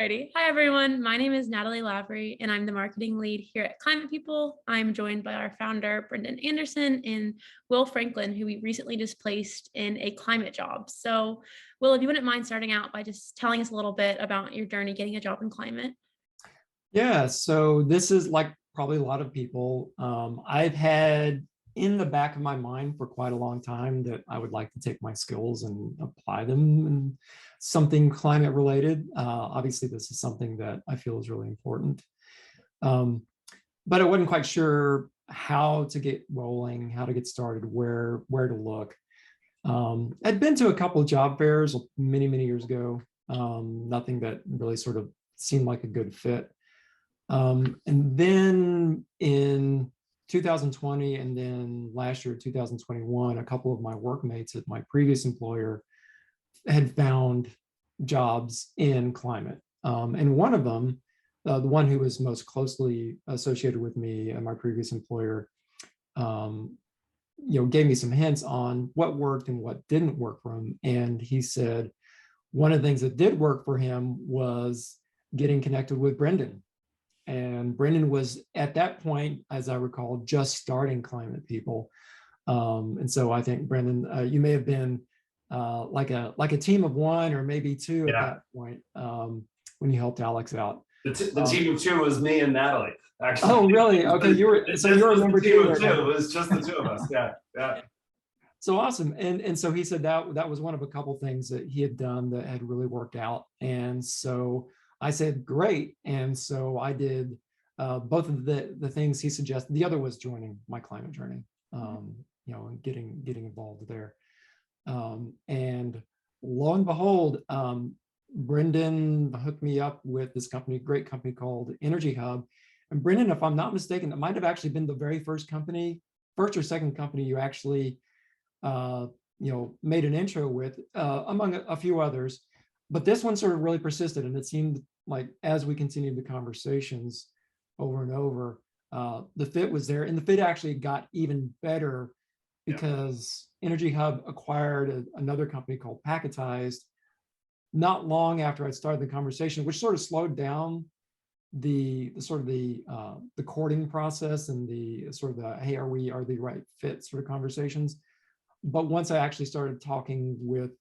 Alrighty. Hi, everyone. My name is Natalie Lavery, and I'm the marketing lead here at Climate People. I'm joined by our founder, Brendan Anderson, and Will Franklin, who we recently just placed in a climate job. So, Will, if you wouldn't mind starting out by just telling us a little bit about your journey getting a job in climate. Yeah, so this is like probably a lot of people. I've had in the back of my mind for quite a long time that I would like to take my skills and apply them in something climate related. Obviously, this is something that I feel is really important. Um, but I wasn't quite sure how to get rolling, how to get started, where to look. I'd been to a couple of job fairs many years ago. Nothing that really sort of seemed like a good fit. And then in 2020 and then last year, 2021, a couple of my workmates at my previous employer had found jobs in climate. And one of them, the one who was most closely associated with me and my previous employer, gave me some hints on what worked and what didn't work for him. And he said one of the things that did work for him was getting connected with Brendan. And Brendan was at that point, as I recall, just starting Climate People. And so I think, Brendan, you may have been like a team of one or maybe two at that point when you helped Alex out. The team of two was me and Natalie, actually. Oh, really? Okay, you were number two. It was just the two of us. Yeah. So awesome. And so he said that was one of a couple things that he had done that had really worked out. And so I said, great. And so I did both of the things he suggested. The other was joining my climate journey, and getting involved there. And lo and behold, Brendan hooked me up with this company, great company called EnergyHub. And Brendan, if I'm not mistaken, it might have actually been the very first or second company you actually, made an intro with, among a few others. But this one sort of really persisted, and it seemed like as we continued the conversations over and over, the fit was there, and the fit actually got even better because EnergyHub acquired another company called Packetized not long after I started the conversation, which sort of slowed down the courting process and the sort of the, hey, are the right fit sort of conversations. But once I actually started talking with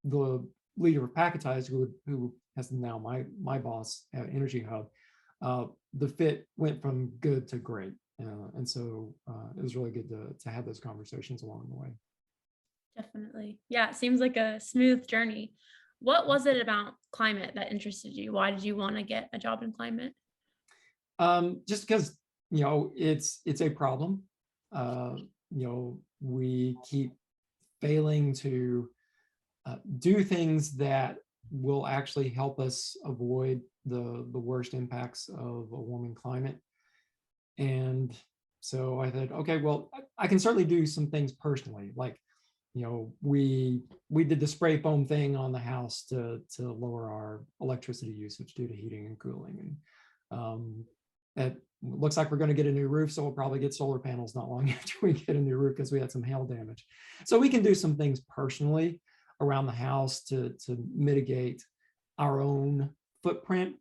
the leader of Packetized, who has now my boss at EnergyHub, the fit went from good to great. And so it was really good to have those conversations along the way. Definitely. Yeah, it seems like a smooth journey. What was it about climate that interested you? Why did you want to get a job in climate? Just because, it's a problem. We keep failing to do things that will actually help us avoid the worst impacts of a warming climate. And so I thought, okay, well, I can certainly do some things personally, like, we did the spray foam thing on the house to lower our electricity usage due to heating and cooling. And it looks like we're going to get a new roof, so we'll probably get solar panels not long after we get a new roof because we had some hail damage. So we can do some things personally around the house to mitigate our own footprint.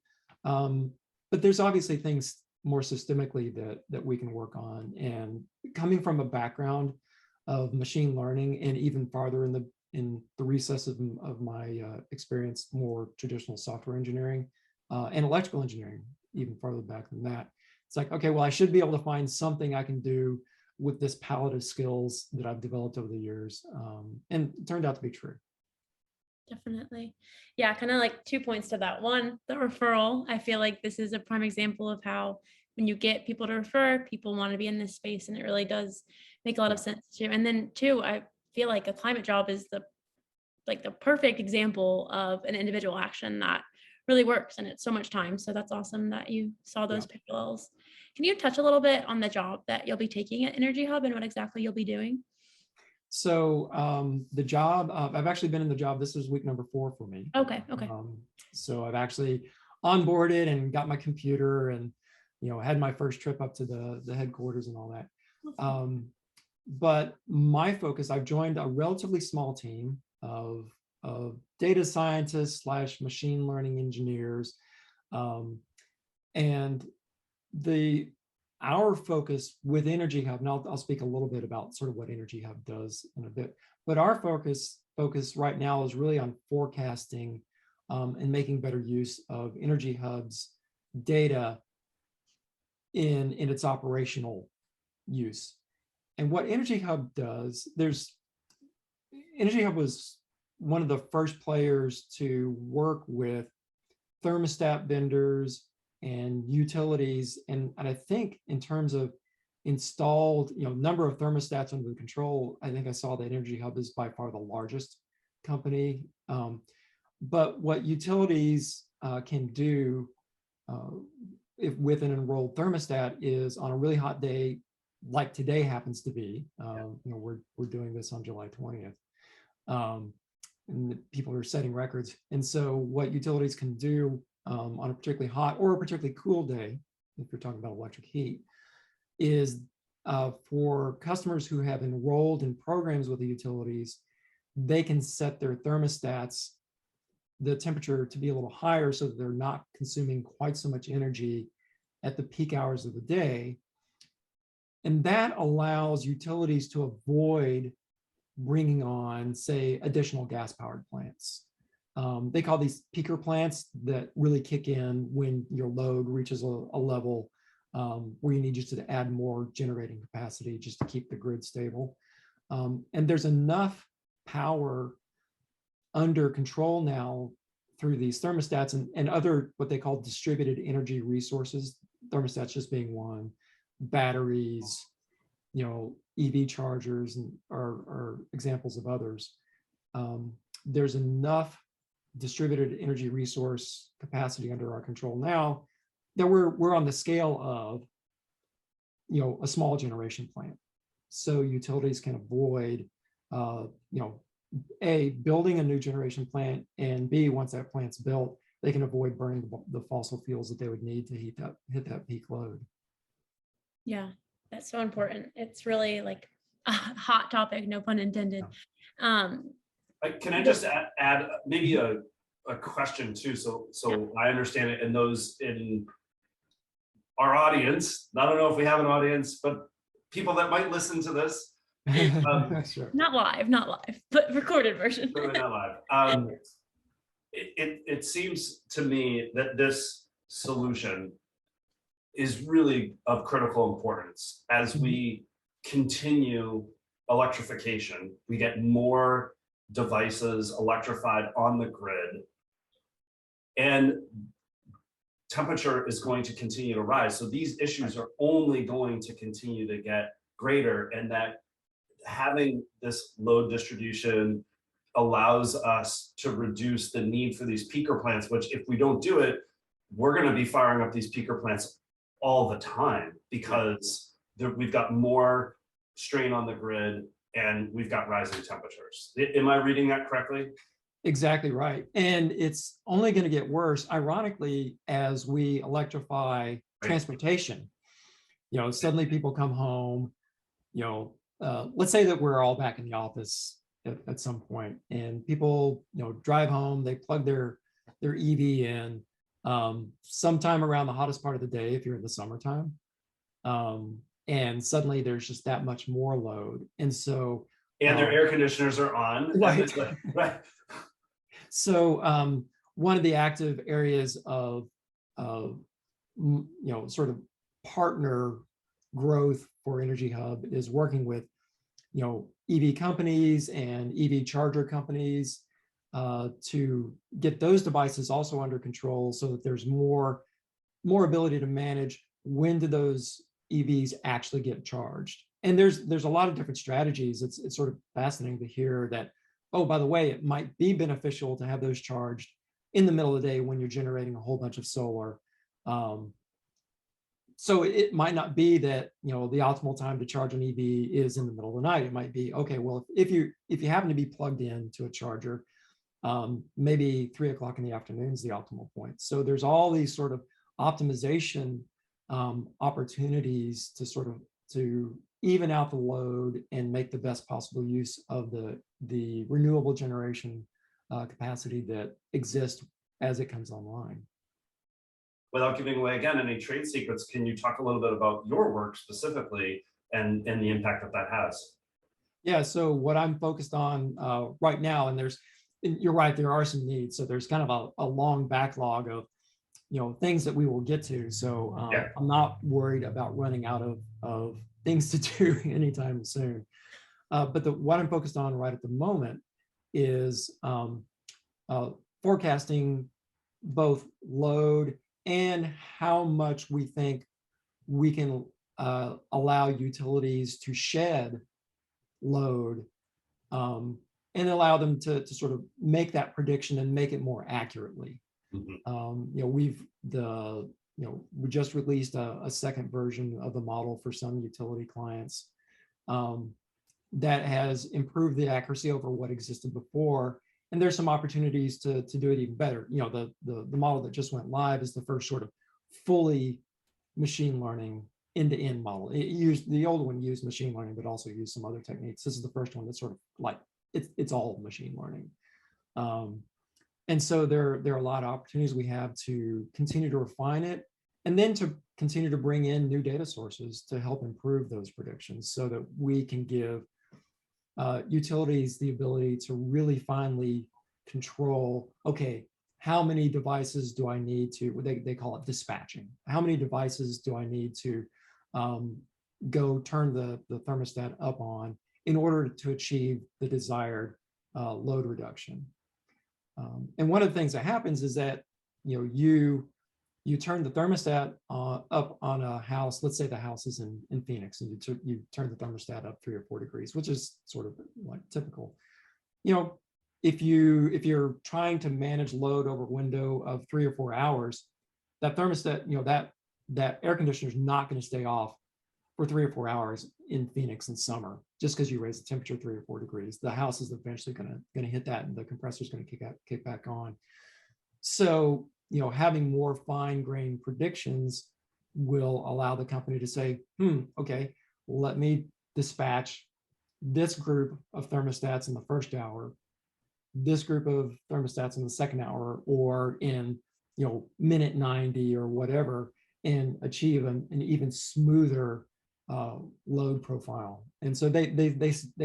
But there's obviously things more systemically that we can work on. And coming from a background of machine learning and even farther in the recesses of my experience, more traditional software engineering and electrical engineering, even farther back than that. It's like, okay, well, I should be able to find something I can do with this palette of skills that I've developed over the years. And it turned out to be true. Definitely. Yeah, kind of like 2 points to that. One, the referral. I feel like this is a prime example of how when you get people to refer, people want to be in this space, and it really does make a lot of sense too. And then two, I feel like a climate job is the perfect example of an individual action that really works, and it's so much time. So that's awesome that you saw those parallels. Can you touch a little bit on the job that you'll be taking at EnergyHub and what exactly you'll be doing? So the job, I've actually been in the job. This is week number 4 for me. Okay. So I've actually onboarded and got my computer and, had my first trip up to the headquarters and all that. But my focus, I've joined a relatively small team of data scientists / machine learning engineers. And our focus with EnergyHub, and I'll speak a little bit about sort of what EnergyHub does in a bit, but our focus right now is really on forecasting and making better use of EnergyHub's data in its operational use. And what EnergyHub does, EnergyHub was one of the first players to work with thermostat vendors and utilities. And I think in terms of installed, number of thermostats under control, I think I saw that EnergyHub is by far the largest company. But what utilities can do with an enrolled thermostat is on a really hot day, like today happens to be, we're doing this on July 20th. And people are setting records. And so what utilities can do on a particularly hot or a particularly cool day, if you're talking about electric heat, is for customers who have enrolled in programs with the utilities, they can set their thermostats, the temperature to be a little higher so that they're not consuming quite so much energy at the peak hours of the day. And that allows utilities to avoid bringing on, say, additional gas-powered plants. They call these peaker plants that really kick in when your load reaches a level where you need just to add more generating capacity just to keep the grid stable. And there's enough power under control now through these thermostats and other what they call distributed energy resources, thermostats just being one, batteries, EV chargers are examples of others. There's enough distributed energy resource capacity under our control now that we're on the scale of a small generation plant. So utilities can avoid A, building a new generation plant, and B, once that plant's built, they can avoid burning the fossil fuels that they would need to hit that peak load. Yeah, that's so important. It's really like a hot topic, no pun intended. Can I just add maybe a question too, so I understand it, and those in our audience, I don't know if we have an audience, but people that might listen to this. Sure. Not live, but recorded version. Not live. It seems to me that this solution is really of critical importance as we continue electrification. We get more devices electrified on the grid, and temperature is going to continue to rise. So these issues are only going to continue to get greater, and that having this load distribution allows us to reduce the need for these peaker plants, which if we don't do it, we're going to be firing up these peaker plants all the time because we've got more strain on the grid and we've got rising temperatures. Am I reading that correctly? Exactly right. And it's only going to get worse, ironically, as we electrify transportation. Suddenly people come home, let's say that we're all back in the office at some point, and people, drive home, they plug their EV in sometime around the hottest part of the day if you're in the summertime. And suddenly there's just that much more load. And so their air conditioners are on. Right. Right. So one of the active areas of sort of partner growth for EnergyHub is working with EV companies and EV charger companies to get those devices also under control so that there's more ability to manage when do those EVs actually get charged. And there's a lot of different strategies. It's sort of fascinating to hear that, oh, by the way, it might be beneficial to have those charged in the middle of the day when you're generating a whole bunch of solar. So it might not be that the optimal time to charge an EV is in the middle of the night. It might be, okay, well, if you happen to be plugged in to a charger, maybe 3 o'clock in the afternoon is the optimal point. So there's all these sort of optimization opportunities to even out the load and make the best possible use of the renewable generation capacity that exists as it comes online. Without giving away again any trade secrets, can you talk a little bit about your work specifically and the impact that that has? Yeah, so what I'm focused on right now, and you're right, there are some needs. So there's kind of a long backlog of things that we will get to. So Yeah. I'm not worried about running out of things to do anytime soon. But what I'm focused on right at the moment is forecasting both load and how much we think we can allow utilities to shed load, and allow them to sort of make that prediction and make it more accurately. We just released a second version of the model for some utility clients that has improved the accuracy over what existed before. And there's some opportunities to do it even better. The model that just went live is the first sort of fully machine learning end-to-end model. The old one used machine learning, but also used some other techniques. This is the first one that's sort of like it's all machine learning. And so there are a lot of opportunities we have to continue to refine it, and then to continue to bring in new data sources to help improve those predictions, so that we can give utilities the ability to really finely control, okay, how many devices do I need to, they call it dispatching. How many devices do I need to go turn the thermostat up on in order to achieve the desired load reduction? And one of the things that happens is that you turn the thermostat up on a house. Let's say the house is in Phoenix, and you turn the thermostat up 3 or 4 degrees, which is sort of like typical. If you're trying to manage load over a window of 3 or 4 hours, that thermostat, that air conditioner is not going to stay off for 3 or 4 hours in Phoenix in summer, just because you raise the temperature 3 or 4 degrees. The house is eventually going to hit that, and the compressor is going to kick back on. So, having more fine-grained predictions will allow the company to say, okay, let me dispatch this group of thermostats in the first hour, this group of thermostats in the second hour, or in minute 90 or whatever, and achieve an even smoother load profile. And so they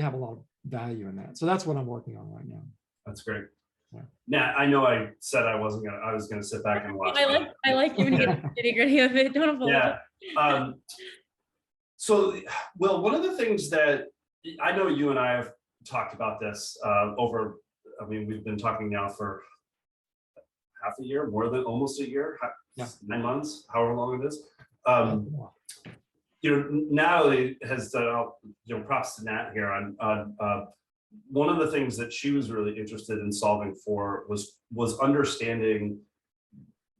have a lot of value in that. So that's what I'm working on right now. That's great. Yeah. Now, I know I said I was gonna sit back and watch. I like you and get the nitty-gritty of it. Don't apologize. Yeah. So, Will, one of the things that I know you and I have talked about this over, we've been talking now for half a year, more than almost a year, 9 months, however long it is. Natalie has done, props to Nat here on one of the things that she was really interested in solving for was understanding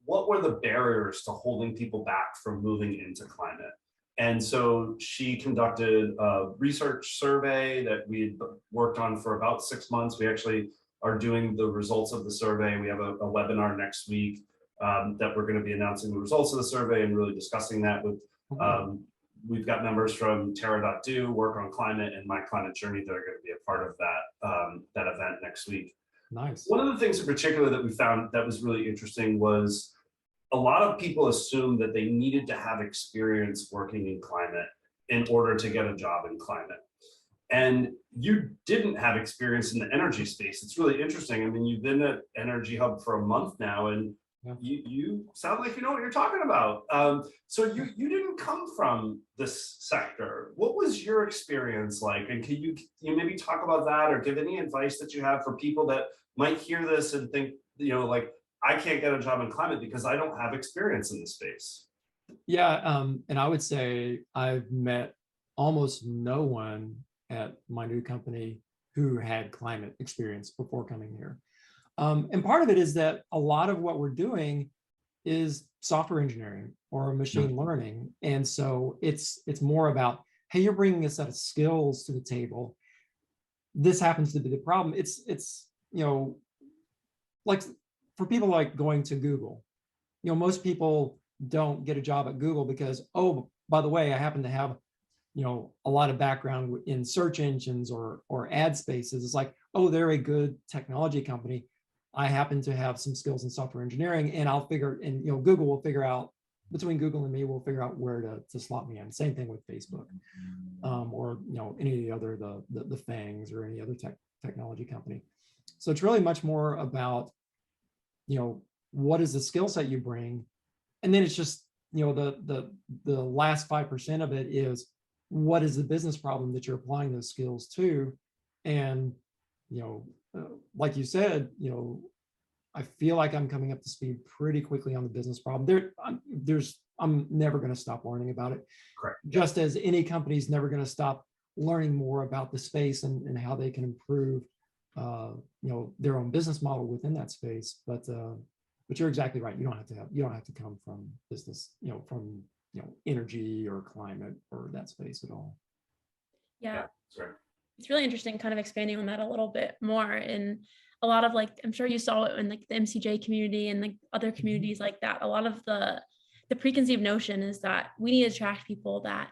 what were the barriers to holding people back from moving into climate. And so she conducted a research survey that we worked on for about 6 months. We actually are doing the results of the survey. We have a webinar next week that we're going to be announcing the results of the survey and really discussing that with we've got members from Terra.do, Work on Climate, and My Climate Journey that are going to be a part of that event next week. Nice. One of the things in particular that we found that was really interesting was a lot of people assumed that they needed to have experience working in climate in order to get a job in climate. And you didn't have experience in the energy space. It's really interesting. You've been at EnergyHub for a month now, and you sound like you know what you're talking about. So you didn't come from this sector. What was your experience like? And can you maybe talk about that, or give any advice that you have for people that might hear this and think, like, I can't get a job in climate because I don't have experience in the space? Yeah, and I would say I've met almost no one at my new company who had climate experience before coming here. And part of it is that a lot of what we're doing is software engineering or machine learning. And so it's more about, hey, you're bringing a set of skills to the table. This happens to be the problem. It's like for people like going to Google, most people don't get a job at Google because, oh, by the way, I happen to have a lot of background in search engines or ad spaces. It's like, oh, they're a good technology company. I happen to have some skills in software engineering, and Google will figure out, between Google and me, we'll figure out where to slot me in. Same thing with Facebook, or any of the other the FANGs or any other technology company. So it's really much more about what is the skill set you bring, and then it's just the last 5% of it is what is the business problem that you're applying those skills to, and like you said, I feel like I'm coming up to speed pretty quickly on the business problem. I'm never going to stop learning about it. Correct. Just as any company is never going to stop learning more about the space and how they can improve, their own business model within that space. But you're exactly right. You don't have to come from business, from energy or climate or that space at all. Yeah. That's right. It's really interesting kind of expanding on that a little bit more. And a lot of I'm sure you saw it in the MCJ community and other communities like that. A lot of the preconceived notion is that we need to attract people that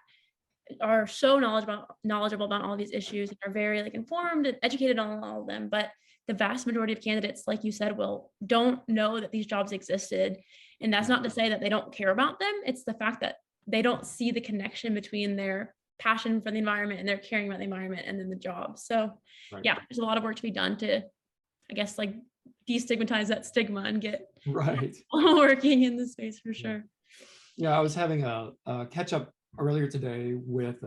are so knowledgeable about all these issues and are very informed and educated on all of them. But the vast majority of candidates, like you said, don't know that these jobs existed. And that's not to say that they don't care about them. It's the fact that they don't see the connection between their passion for the environment and their caring about the environment and then the job. So Right. yeah, there's a lot of work to be done to, I guess, destigmatize that stigma and get Right. working in this space for sure. Yeah, I was having a catch up earlier today with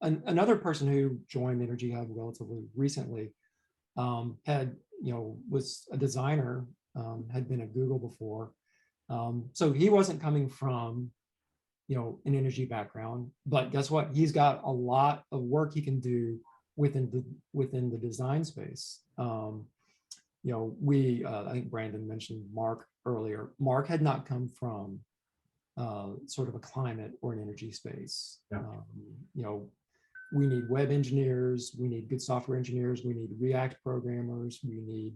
another person who joined EnergyHub relatively recently. Was a designer, had been at Google before. So he wasn't coming from an energy background, but guess what? He's got a lot of work he can do within the design space. I think Brandon mentioned Mark earlier. Mark had not come from sort of a climate or an energy space. Yeah. We need web engineers, we need good software engineers, we need React programmers, we need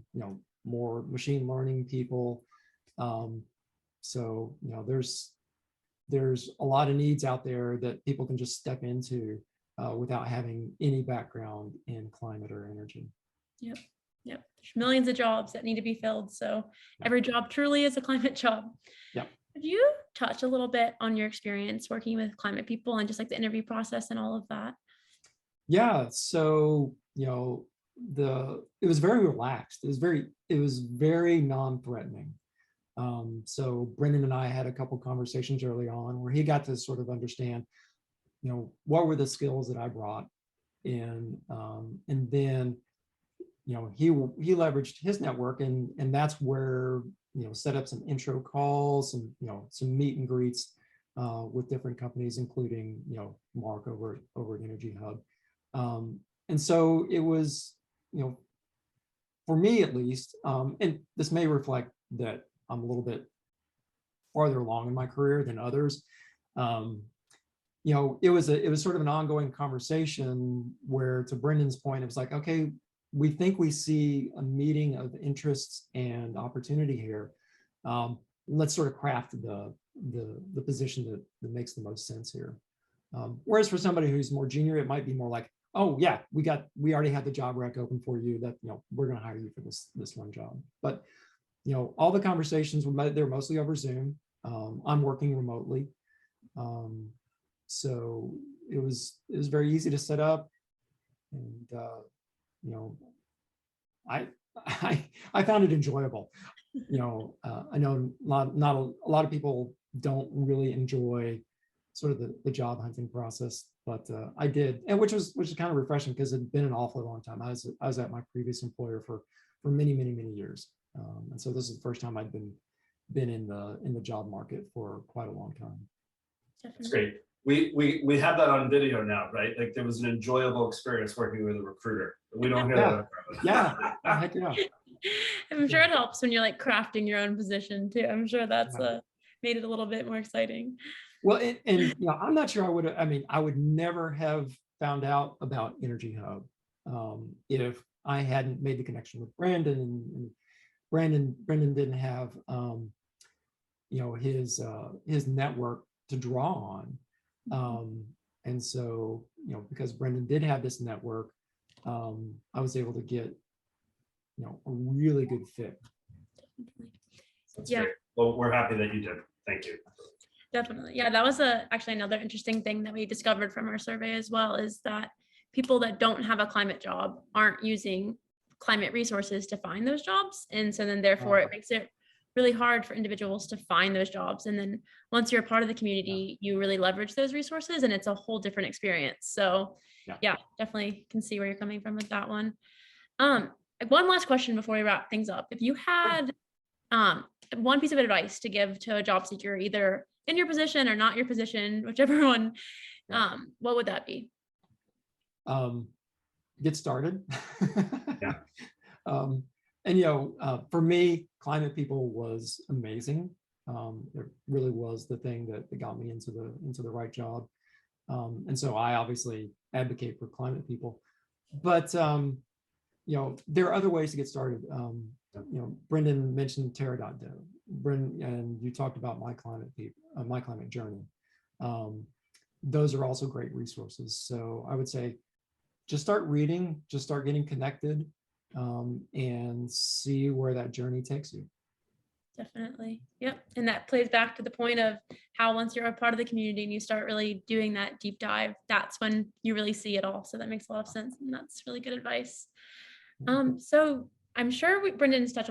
more machine learning people. So there's a lot of needs out there that people can just step into without having any background in climate or energy. Yep. There's millions of jobs that need to be filled. So every job truly is a climate job. Yep. Could you touch a little bit on your experience working with climate people and just the interview process and all of that? Yeah. So, it was very relaxed. It was very non-threatening. So Brendan and I had a couple conversations early on where he got to sort of understand, what were the skills that I brought in, and then, he leveraged his network, and that's where set up some intro calls and some meet and greets with different companies, including Mark over at EnergyHub, and so it was for me at least, and this may reflect that I'm a little bit farther along in my career than others. It was sort of an ongoing conversation where, to Brendan's point, it was like, okay, we think we see a meeting of interests and opportunity here. Let's sort of craft the position that makes the most sense here. Whereas for somebody who's more junior, it might be more like, oh yeah, we already have the job rec open for you, that we're going to hire you for this one job. But all the conversations they're mostly over Zoom. I'm working remotely, so it was very easy to set up, and I found it enjoyable. I know not a lot of people don't really enjoy sort of the job hunting process, but I did, and which is kind of refreshing, because it had been an awfully long time. I was at my previous employer for many years. And so this is the first time I'd been in the job market for quite a long time. That's great. We have that on video now, right? There was an enjoyable experience working with a recruiter. We don't hear that. Yeah. Heck yeah. I'm sure it helps when you're crafting your own position too. I'm sure that's made it a little bit more exciting. Well, and I'm not sure I would never have found out about EnergyHub if I hadn't made the connection with Brandon, and Brendan didn't have his network to draw on, and so because Brendan did have this network, I was able to get a really good fit. That's Yeah. great. Well, we're happy that you did. Thank you. Definitely. Yeah, that was actually another interesting thing that we discovered from our survey as well, is that people that don't have a climate job aren't using climate resources to find those jobs. And so then therefore it makes it really hard for individuals to find those jobs. And then once you're a part of the community, you really leverage those resources and it's a whole different experience. So yeah, definitely can see where you're coming from with that one. One last question before we wrap things up. If you had one piece of advice to give to a job seeker, either in your position or not your position, whichever one, what would that be? Get started. Yeah. And for me, Climate People was amazing. It really was the thing that got me into the right job. And so I obviously advocate for Climate People, but there are other ways to get started. Brendan mentioned Terra.dev. Brendan, and you talked about My Climate Journey. Those are also great resources. So I would say, just start reading, just start getting connected, and see where that journey takes you. Definitely. Yep. And that plays back to the point of how once you're a part of the community and you start really doing that deep dive, that's when you really see it all. So that makes a lot of sense. And that's really good advice. So I'm sure Brendan's touched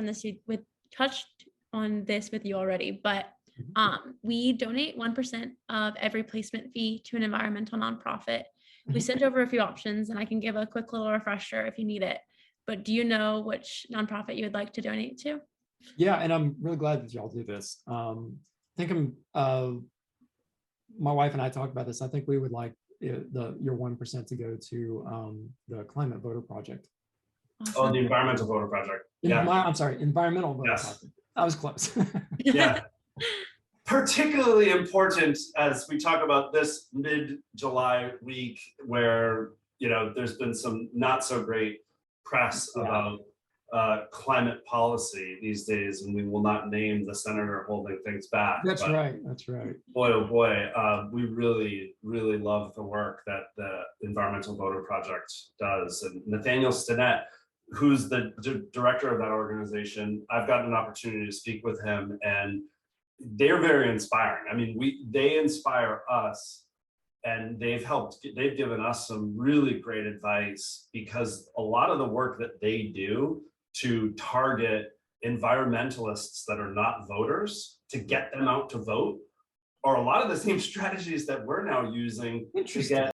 on this with you already, but we donate 1% of every placement fee to an environmental nonprofit. We sent over a few options and I can give a quick little refresher if you need it, but do you know which nonprofit you would like to donate to? Yeah, and I'm really glad that y'all do this. I think my wife and I talked about this. I think we would like your 1% to go to the Climate Voter Project. Awesome. Oh, the Environmental Voter Project. Yeah. I'm sorry, Environmental Voter Yes. Project. I was close. Yeah. Particularly important as we talk about this mid-July week where, there's been some not so great press about climate policy these days, and we will not name the senator holding things back. That's right. That's right. Boy, oh boy, we really, really love the work that the Environmental Voter Project does. And Nathaniel Stinnett, who's the director of that organization, I've gotten an opportunity to speak with him, and they're very inspiring. I mean, they inspire us, and they've given us some really great advice, because a lot of the work that they do to target environmentalists that are not voters, to get them out to vote, are a lot of the same strategies that we're now using to get